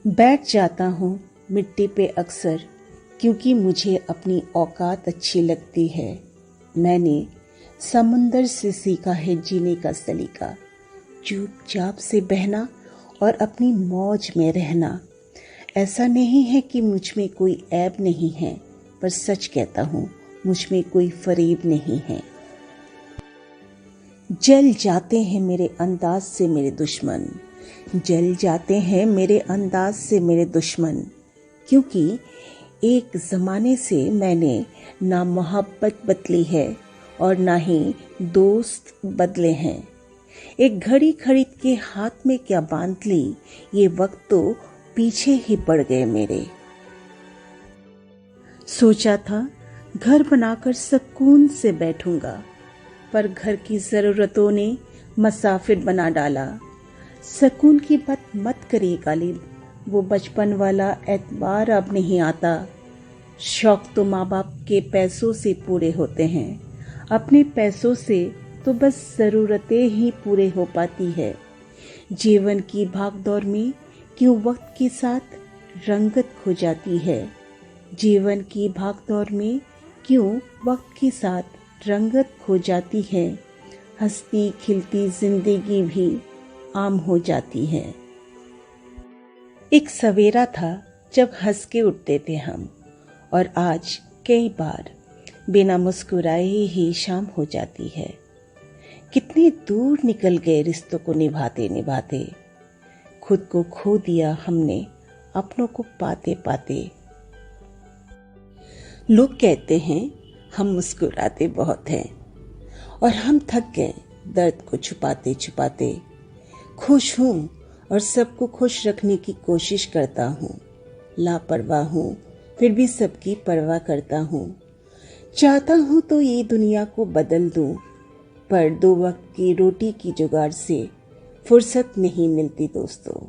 बैठ जाता हूँ मिट्टी पे अक्सर, क्योंकि मुझे अपनी औकात अच्छी लगती है। मैंने समुंदर से सीखा है जीने का सलीका, चुपचाप से बहना और अपनी मौज में रहना। ऐसा नहीं है कि मुझ में कोई ऐब नहीं है, पर सच कहता हूँ मुझ में कोई फरेब नहीं है। जल जाते हैं मेरे अंदाज से मेरे दुश्मन, जल जाते हैं मेरे अंदाज से मेरे दुश्मन, क्योंकि एक ज़माने से मैंने ना मोहब्बत बदली है और ना ही दोस्त बदले हैं। एक घड़ी खरीद के हाथ में क्या बांध ली, ये वक्त तो पीछे ही पड़ गए मेरे। सोचा था घर बनाकर सुकून से बैठूंगा, पर घर की ज़रूरतों ने मुसाफिर बना डाला। सुकून की बात मत करिए गालिब, वो बचपन वाला एतबार अब नहीं आता। शौक तो माँ बाप के पैसों से पूरे होते हैं, अपने पैसों से तो बस ज़रूरतें ही पूरे हो पाती है। जीवन की भागदौड़ में क्यों वक्त के साथ रंगत खो जाती है, जीवन की भागदौड़ में क्यों वक्त के साथ रंगत खो जाती है। हंसती खिलती जिंदगी भी आम हो जाती है। एक सवेरा था जब हंस के उठते थे हम, और आज कई बार बिना मुस्कुराए ही शाम हो जाती है। कितने दूर निकल गए रिश्तों को निभाते निभाते, खुद को खो दिया हमने अपनों को पाते पाते। लोग कहते हैं हम मुस्कुराते बहुत हैं, और हम थक गए दर्द को छुपाते छुपाते। खुश हूँ और सबको खुश रखने की कोशिश करता हूँ, लापरवाह हूँ फिर भी सबकी परवाह करता हूँ। चाहता हूँ तो ये दुनिया को बदल दूँ, पर 2 वक्त की रोटी की जुगाड़ से फुर्सत नहीं मिलती दोस्तों।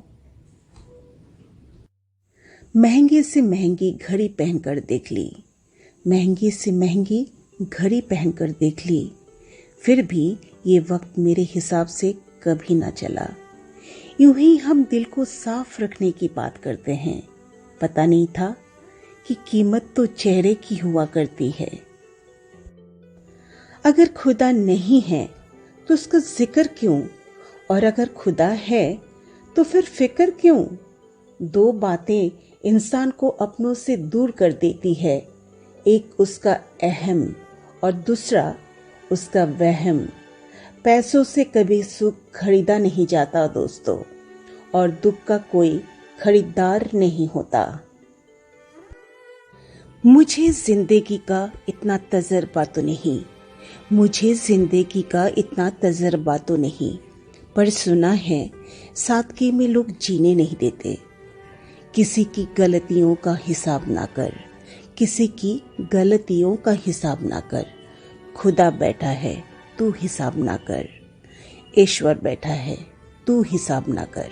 महंगे से महंगी घड़ी पहनकर देख ली, महंगी से महंगी घड़ी पहनकर देख ली, फिर भी ये वक्त मेरे हिसाब से कभी ना चला। यूं ही हम दिल को साफ रखने की बात करते हैं, पता नहीं था कि कीमत तो चेहरे की हुआ करती है। अगर खुदा नहीं है तो उसका जिक्र क्यों, और अगर खुदा है तो फिर फिक्र क्यों। 2 बातें इंसान को अपनों से दूर कर देती है, एक उसका अहम और दूसरा उसका वहम। पैसों से कभी सुख खरीदा नहीं जाता दोस्तों, और दुख का कोई खरीदार नहीं होता। मुझे जिंदगी का इतना तजर्बा तो नहीं, मुझे जिंदगी का इतना तजर्बा तो नहीं, पर सुना है सादगी में लोग जीने नहीं देते। किसी की गलतियों का हिसाब ना कर, किसी की गलतियों का हिसाब ना कर। खुदा बैठा है तू हिसाब ना कर, ईश्वर बैठा है तू हिसाब ना कर।